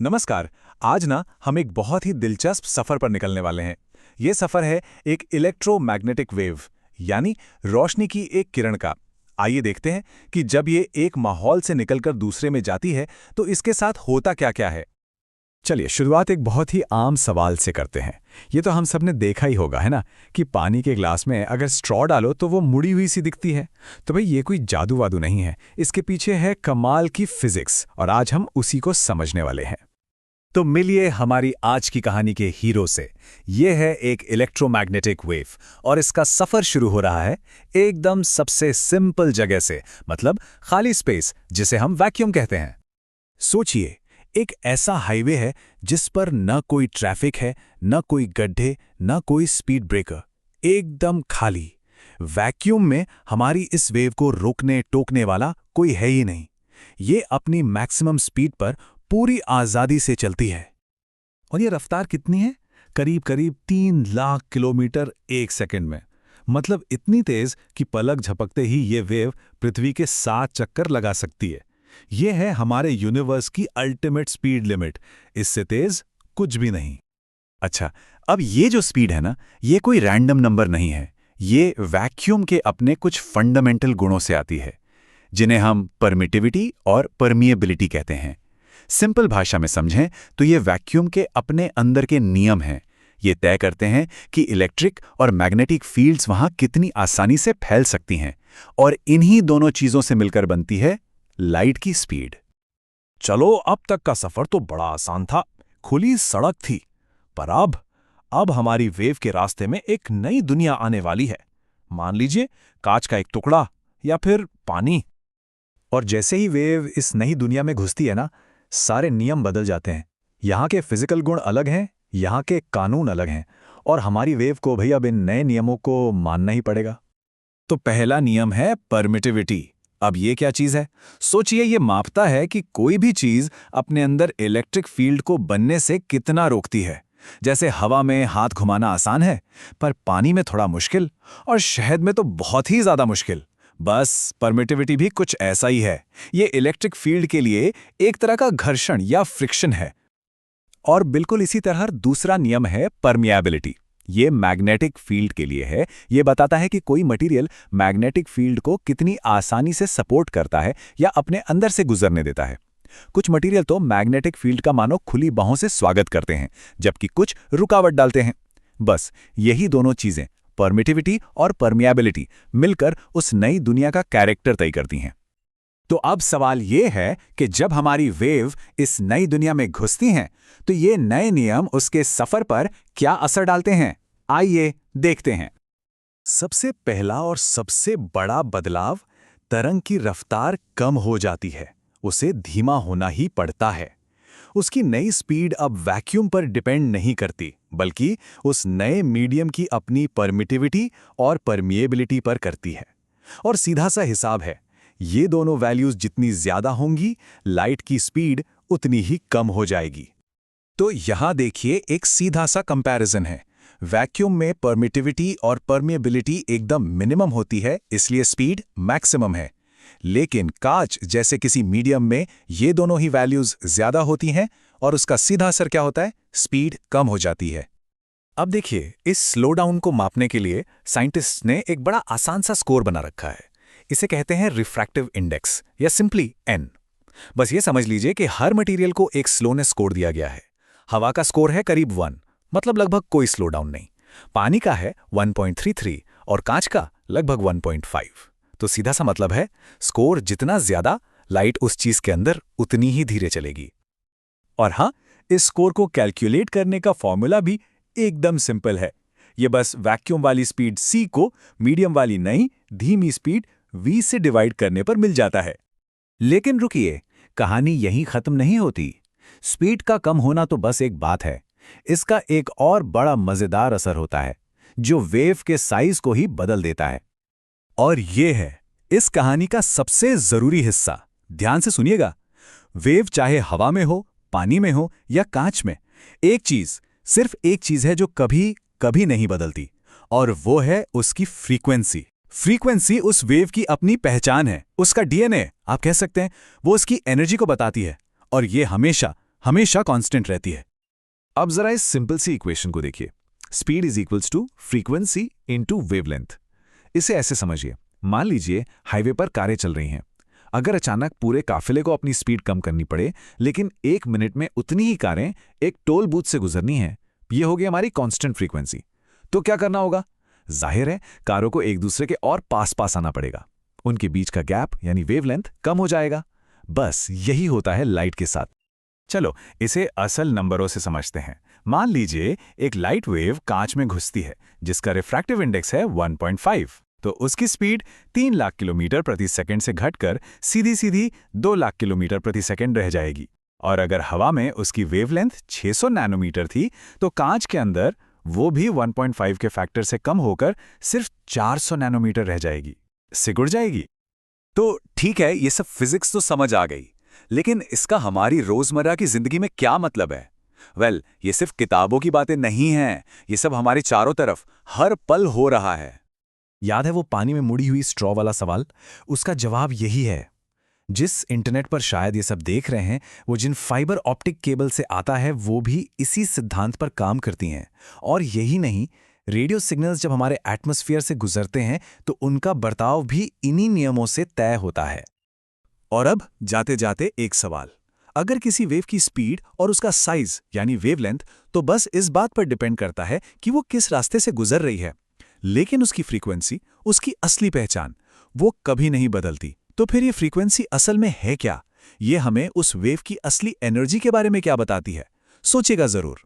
नमस्कार। आज हम एक बहुत ही दिलचस्प सफर पर निकलने वाले हैं। ये सफर है एक इलेक्ट्रोमैग्नेटिक वेव, यानी रोशनी की एक किरण का। आइए देखते हैं कि जब ये एक माहौल से निकलकर दूसरे में जाती है तो इसके साथ होता क्या-क्या है। चलिए शुरुआत एक बहुत ही आम सवाल से करते हैं। ये तो हम सबने देखा ही होगा, है ना, कि पानी के ग्लास में अगर स्ट्रॉ डालो तो वो मुड़ी हुई सी दिखती है। तो भाई ये कोई जादू वादू नहीं है, इसके पीछे है कमाल की फिजिक्स, और आज हम उसी को समझने वाले हैं। तो मिलिए हमारी आज की कहानी के हीरो से। ये है एक इलेक्ट्रोमैग्नेटिक वेव और इसका सफर शुरू हो रहा है एकदम सबसे सिंपल जगह से, मतलब खाली स्पेस, जिसे हम वैक्यूम कहते हैं। सोचिए, एक ऐसा हाईवे है जिस पर न कोई ट्रैफिक है, न कोई गड्ढे, न कोई स्पीड ब्रेकर, एकदम खाली। वैक्यूम में हमारी इस वेव को रोकने टोकने वाला कोई है ही नहीं। ये अपनी मैक्सिमम स्पीड पर पूरी आज़ादी से चलती है। और ये रफ्तार कितनी है? करीब करीब 3 लाख किलोमीटर एक सेकंड में। मतलब इतनी तेज कि पलक झपकते ही ये वेव पृथ्वी के 7 चक्कर लगा सकती है। ये है हमारे यूनिवर्स की अल्टीमेट स्पीड लिमिट। इससे तेज कुछ भी नहीं। अच्छा, अब ये जो स्पीड है ना, ये कोई रैंडम नंबर नहीं है। ये वैक्यूम के अपने कुछ फंडामेंटल गुणों से आती है, जिन्हें हम परमिटिविटी और परमिएबिलिटी कहते हैं। सिंपल भाषा में समझें तो ये वैक्यूम के अपने अंदर के नियम हैं। ये तय करते हैं कि इलेक्ट्रिक और मैग्नेटिक फील्ड्स वहां कितनी आसानी से फैल सकती हैं, और इन्हीं दोनों चीजों से मिलकर बनती है लाइट की स्पीड। चलो, अब तक का सफर तो बड़ा आसान था, खुली सड़क थी। पर अब हमारी वेव के रास्ते में एक नई दुनिया आने वाली है। मान लीजिए कांच का एक टुकड़ा या फिर पानी। और जैसे ही वेव इस नई दुनिया में घुसती है ना, सारे नियम बदल जाते हैं। यहाँ के फिजिकल गुण अलग हैं, यहाँ के कानून अलग हैं, और हमारी वेव को भाई अब इन नए नियमों को मानना ही पड़ेगा। तो पहला नियम है परमिटिविटी। अब ये क्या चीज है? सोचिए, ये मापता है कि कोई भी चीज अपने अंदर इलेक्ट्रिक फील्ड को बनने से कितना रोकती है। जैसे हवा में हाथ घुमाना आसान है, पर पानी में थोड़ा मुश्किल, और शहद में तो बहुत ही ज्यादा मुश्किल। बस परमिटिविटी भी कुछ ऐसा ही है। ये इलेक्ट्रिक फील्ड के लिए एक तरह का घर्षण या फ्रिक्शन है। और बिल्कुल इसी तरह दूसरा नियम है परमिएबिलिटी। ये मैग्नेटिक फील्ड के लिए है। ये बताता है कि कोई मटेरियल मैग्नेटिक फील्ड को कितनी आसानी से सपोर्ट करता है या अपने अंदर से गुजरने देता है। कुछ मटेरियल तो मैग्नेटिक फील्ड का मानो खुली बाहों से स्वागत करते हैं, जबकि कुछ रुकावट डालते हैं। बस यही दोनों चीजें, परमिटिविटी और परमिएबिलिटी, मिलकर उस नई दुनिया का कैरेक्टर तय करती हैं। तो अब सवाल ये है कि जब हमारी वेव इस नई दुनिया में घुसती हैं, तो ये नए नियम उसके सफर पर क्या असर डालते हैं? आइए देखते हैं। सबसे पहला और सबसे बड़ा बदलाव, तरंग की रफ्तार कम हो जाती है। उसे धीमा होना ही पड़ता है। उसकी नई स्पीड अब वैक्यूम पर डिपेंड नहीं करती, बल्कि उस नए मीडियम की अपनी परमिटिविटी और परमिएबिलिटी पर करती है। और सीधा सा हिसाब है, ये दोनों वैल्यूज जितनी ज्यादा होंगी, लाइट की स्पीड उतनी ही कम हो जाएगी। तो यहां देखिए, एक सीधा सा कंपैरिजन है। वैक्यूम में परमिटिविटी और परमिएबिलिटी एकदम मिनिमम होती है, इसलिए स्पीड मैक्सिमम है। लेकिन कांच जैसे किसी मीडियम में ये दोनों ही वैल्यूज ज्यादा होती हैं, और उसका सीधा असर क्या होता है? स्पीड कम हो जाती है। अब देखिए, इस स्लोडाउन को मापने के लिए साइंटिस्ट ने एक बड़ा आसान सा स्कोर बना रखा है। इसे कहते हैं रिफ्रैक्टिव इंडेक्स, या सिंपली एन। बस ये समझ लीजिए कि हर मटेरियल को एक स्लोनेस स्कोर दिया गया है। हवा का स्कोर है करीब 1, मतलब लगभग कोई स्लोडाउन नहीं। पानी का है 1.33 और कांच का लगभग 1.5। तो सीधा सा मतलब है, स्कोर जितना ज्यादा, लाइट उस चीज के अंदर उतनी ही धीरे चलेगी। और हां, इस स्कोर को कैलकुलेट करने का फॉर्मूला भी एकदम सिंपल है। ये बस वैक्यूम वाली स्पीड c को मीडियम वाली नई धीमी स्पीड v से डिवाइड करने पर मिल जाता है। लेकिन रुकिए, कहानी यहीं खत्म नहीं होती। स्पीड का कम होना तो बस एक बात है, इसका एक और बड़ा मजेदार असर होता है, जो वेव के साइज को ही बदल देता है। और ये है इस कहानी का सबसे जरूरी हिस्सा। ध्यान से सुनिएगा। वेव चाहे हवा में हो, पानी में हो या कांच में, सिर्फ एक चीज है जो कभी कभी नहीं बदलती, और वो है उसकी फ्रीक्वेंसी। फ्रीक्वेंसी उस वेव की अपनी पहचान है, उसका डीएनए आप कह सकते हैं। वो उसकी एनर्जी को बताती है, और ये हमेशा हमेशा कांस्टेंट रहती है। अब जरा इस सिंपल सी इक्वेशन को देखिए, speed is equals to frequency into wavelength. इसे ऐसे समझिए, मान लीजिए हाईवे पर कारें चल रही हैं। अगर अचानक पूरे काफिले को अपनी स्पीड कम करनी पड़े, लेकिन 1 मिनट में उतनी ही कारें एक टोल बूथ से गुजरनी है, ये होगी हमारी कांस्टेंट फ्रीक्वेंसी। तो क्या करना होगा? जाहिर है कारों को एक दूसरे के और पास पास आना पड़ेगा, उनके बीच का गैप यानी वेवलेंथ कम हो जाएगा। बस यही होता है लाइट के साथ। चलो इसे असल नंबरों से समझते हैं। मान लीजिए एक लाइट वेव कांच में घुसती है जिसका रिफ्रैक्टिव इंडेक्स है 1.5, तो उसकी स्पीड 3 लाख किलोमीटर प्रति सेकंड से घटकर सीधी सीधी 2 लाख किलोमीटर प्रति सेकंड रह जाएगी। और अगर हवा में उसकी वेवलेंथ 600 नैनोमीटर थी, तो कांच के अंदर वो भी 1.5 के फैक्टर से कम होकर सिर्फ 400 नैनोमीटर रह जाएगी, सिकुड़ जाएगी। तो ठीक है, ये सब फिजिक्स तो समझ आ गई, लेकिन इसका हमारी रोजमर्रा की जिंदगी में क्या मतलब है? ये सिर्फ किताबों की बातें नहीं हैं, ये सब हमारे चारों तरफ हर पल हो रहा है। याद है वो पानी में मुड़ी हुई स्ट्रॉ वाला सवाल? उसका जवाब यही है। जिस इंटरनेट पर शायद ये सब देख रहे हैं, वो जिन फाइबर ऑप्टिक केबल से आता है, वो भी इसी सिद्धांत पर काम करती हैं। और यही नहीं, रेडियो सिग्नल्स जब हमारे एटमॉस्फेयर से गुजरते हैं तो उनका बर्ताव भी इन्हीं नियमों से तय होता है। और अब जाते जाते एक सवाल, अगर किसी वेव की स्पीड और उसका साइज यानी वेवलेंथ तो बस इस बात पर डिपेंड करता है कि वो किस रास्ते से गुजर रही है, लेकिन उसकी फ्रीक्वेंसी, उसकी असली पहचान, वो कभी नहीं बदलती। तो फिर ये फ्रीक्वेंसी असल में है क्या? ये हमें उस वेव की असली एनर्जी के बारे में क्या बताती है? सोचिएगा जरूर।